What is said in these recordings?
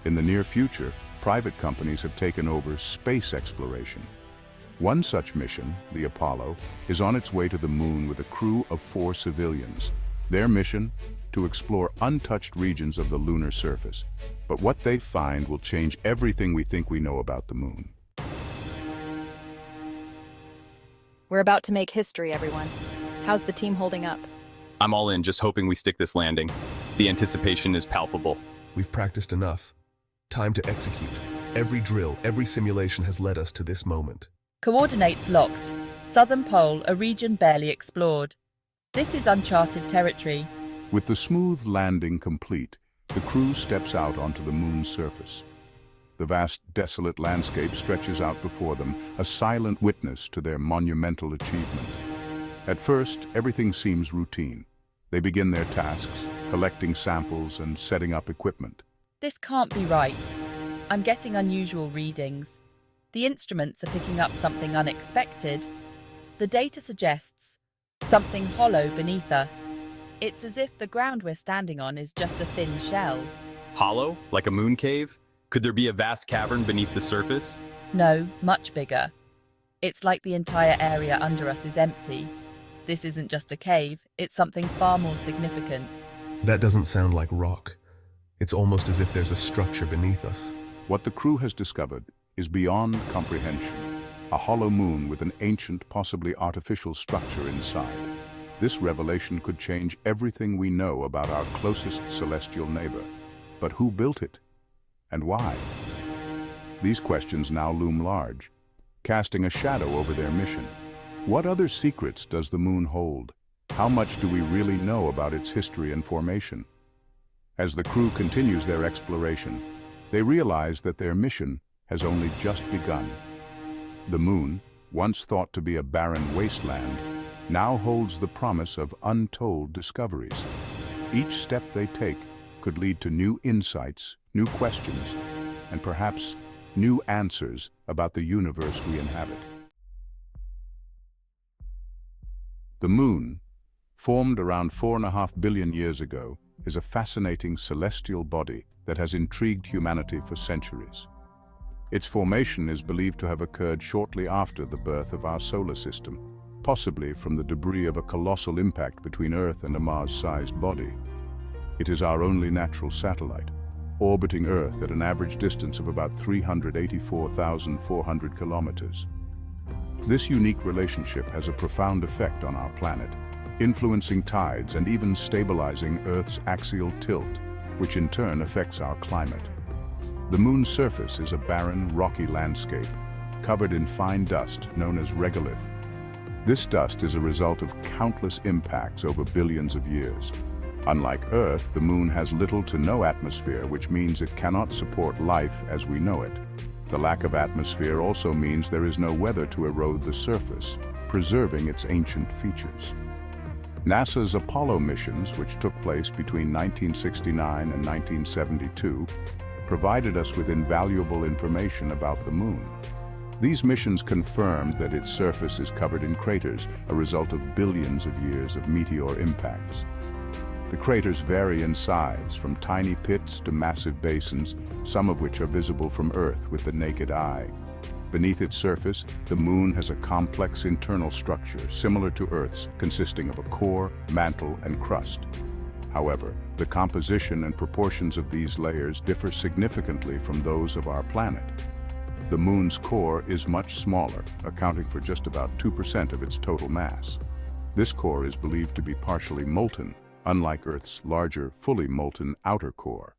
In the near future, private companies have taken over space exploration. One such mission, the Apollo, is on its way to the moon with a crew of 4 civilians. Their mission? To explore untouched regions of the lunar surface. But what they find will change everything we think we know about the moon. We're about to make history, everyone. How's the team holding up? I'm all in, just hoping we stick this landing. The anticipation is palpable. We've practiced enough. Time to execute. Every drill, every simulation has led us to this moment. Coordinates locked. Southern Pole, a region barely explored. This is uncharted territory. With the smooth landing complete, the crew steps out onto the moon's surface. The vast, desolate landscape stretches out before them, a silent witness to their monumental achievement. At first, everything seems routine. They begin their tasks, collecting samples and setting up equipment. This can't be right. I'm getting unusual readings. The instruments are picking up something unexpected. The data suggests something hollow beneath us. It's as if the ground we're standing on is just a thin shell. Hollow? Like a moon cave? Could there be a vast cavern beneath the surface? No, much bigger. It's like the entire area under us is empty. This isn't just a cave, it's something far more significant. That doesn't sound like rock. It's almost as if there's a structure beneath us. What the crew has discovered is beyond comprehension. A hollow moon with an ancient, possibly artificial structure inside. This revelation could change everything we know about our closest celestial neighbor. But who built it? And why? These questions now loom large, casting a shadow over their mission. What other secrets does the moon hold? How much do we really know about its history and formation? As the crew continues their exploration, they realize that their mission has only just begun. The moon, once thought to be a barren wasteland, now holds the promise of untold discoveries. Each step they take could lead to new insights, new questions, and perhaps new answers about the universe we inhabit. The moon, formed around 4.5 billion years ago, is a fascinating celestial body that has intrigued humanity for centuries. Its formation is believed to have occurred shortly after the birth of our solar system, possibly from the debris of a colossal impact between Earth and a Mars-sized body. It is our only natural satellite, orbiting Earth at an average distance of about 384,400 kilometers. This unique relationship has a profound effect on our planet, influencing tides and even stabilizing Earth's axial tilt, which in turn affects our climate. The moon's surface is a barren, rocky landscape, covered in fine dust known as regolith. This dust is a result of countless impacts over billions of years. Unlike Earth, the moon has little to no atmosphere, which means it cannot support life as we know it. The lack of atmosphere also means there is no weather to erode the surface, preserving its ancient features. NASA's Apollo missions, which took place between 1969 and 1972, provided us with invaluable information about the moon. These missions confirmed that its surface is covered in craters, a result of billions of years of meteor impacts. The craters vary in size, from tiny pits to massive basins, some of which are visible from Earth with the naked eye. Beneath its surface, the moon has a complex internal structure similar to Earth's, consisting of a core, mantle, and crust. However, the composition and proportions of these layers differ significantly from those of our planet. The moon's core is much smaller, accounting for just about 2% of its total mass. This core is believed to be partially molten, unlike Earth's larger, fully molten outer core.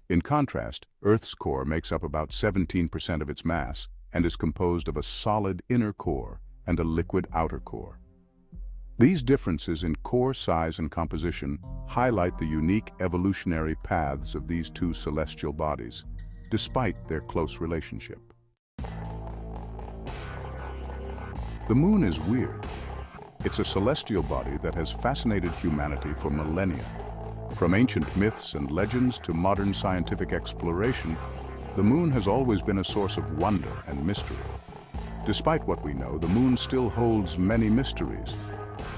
In contrast, Earth's core makes up about 17% of its mass and is composed of a solid inner core and a liquid outer core. These differences in core size and composition highlight the unique evolutionary paths of these two celestial bodies, despite their close relationship. The moon is weird. It's a celestial body that has fascinated humanity for millennia. From ancient myths and legends to modern scientific exploration, the moon has always been a source of wonder and mystery. Despite what we know, the moon still holds many mysteries.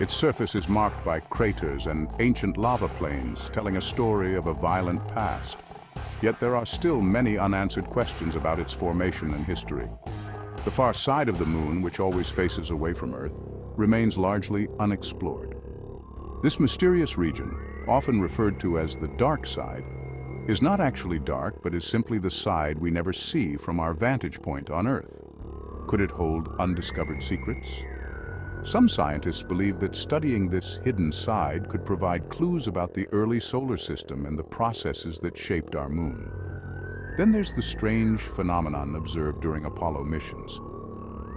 Its surface is marked by craters and ancient lava plains, telling a story of a violent past. Yet there are still many unanswered questions about its formation and history. The far side of the moon, which always faces away from Earth, remains largely unexplored. This mysterious region, often referred to as the dark side, is not actually dark, but is simply the side we never see from our vantage point on Earth. Could it hold undiscovered secrets? Some scientists believe that studying this hidden side could provide clues about the early solar system and the processes that shaped our moon. Then there's the strange phenomenon observed during Apollo missions.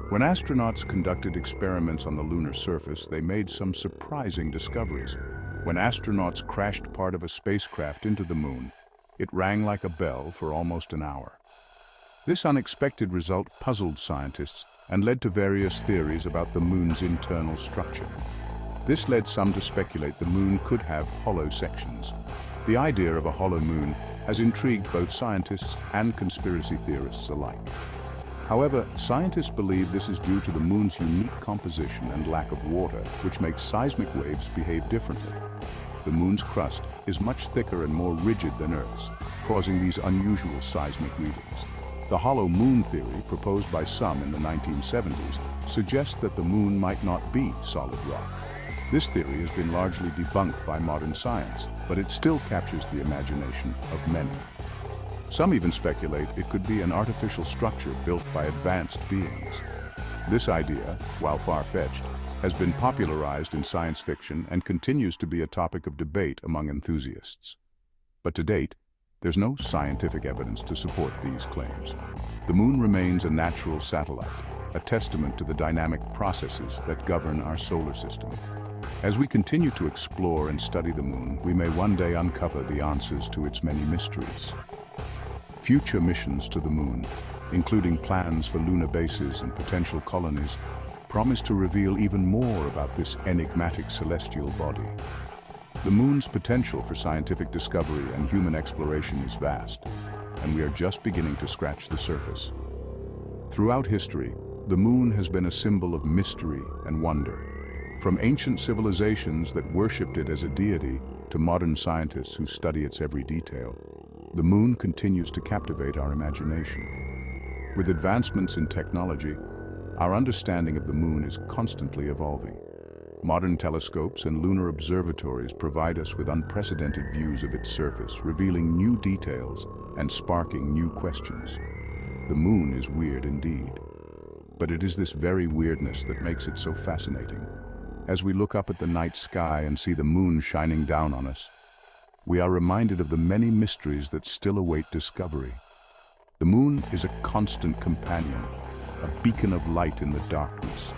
When astronauts conducted experiments on the lunar surface, they made some surprising discoveries. When astronauts crashed part of a spacecraft into the moon, it rang like a bell for almost an hour. This unexpected result puzzled scientists and led to various theories about the moon's internal structure. This led some to speculate the moon could have hollow sections. The idea of a hollow moon has intrigued both scientists and conspiracy theorists alike. However, scientists believe this is due to the moon's unique composition and lack of water, which makes seismic waves behave differently. The moon's crust is much thicker and more rigid than Earth's, causing these unusual seismic readings. The hollow moon theory, proposed by some in the 1970s, suggests that the moon might not be solid rock. This theory has been largely debunked by modern science, but it still captures the imagination of many. Some even speculate it could be an artificial structure built by advanced beings. This idea, while far-fetched, has been popularized in science fiction and continues to be a topic of debate among enthusiasts. But to date, there's no scientific evidence to support these claims. The moon remains a natural satellite, a testament to the dynamic processes that govern our solar system. As we continue to explore and study the moon, we may one day uncover the answers to its many mysteries. Future missions to the moon, including plans for lunar bases and potential colonies, promise to reveal even more about this enigmatic celestial body. The moon's potential for scientific discovery and human exploration is vast, and we are just beginning to scratch the surface. Throughout history, the moon has been a symbol of mystery and wonder. From ancient civilizations that worshipped it as a deity to modern scientists who study its every detail, the moon continues to captivate our imagination. With advancements in technology, our understanding of the moon is constantly evolving. Modern telescopes and lunar observatories provide us with unprecedented views of its surface, revealing new details and sparking new questions. The moon is weird indeed, but it is this very weirdness that makes it so fascinating. As we look up at the night sky and see the moon shining down on us, we are reminded of the many mysteries that still await discovery. The moon is a constant companion, a beacon of light in the darkness.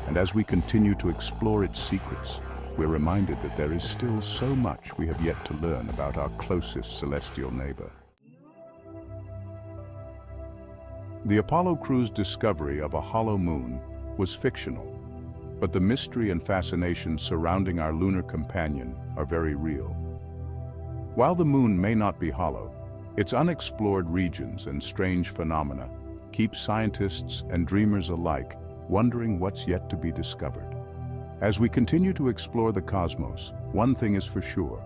And as we continue to explore its secrets, we're reminded that there is still so much we have yet to learn about our closest celestial neighbor. The Apollo crew's discovery of a hollow moon was fictional, but the mystery and fascination surrounding our lunar companion are very real. While the moon may not be hollow, its unexplored regions and strange phenomena keep scientists and dreamers alike wondering what's yet to be discovered. As we continue to explore the cosmos, one thing is for sure: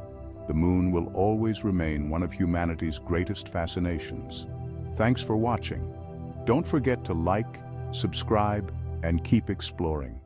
the moon will always remain one of humanity's greatest fascinations. Thanks for watching. Don't forget to like, subscribe, and keep exploring.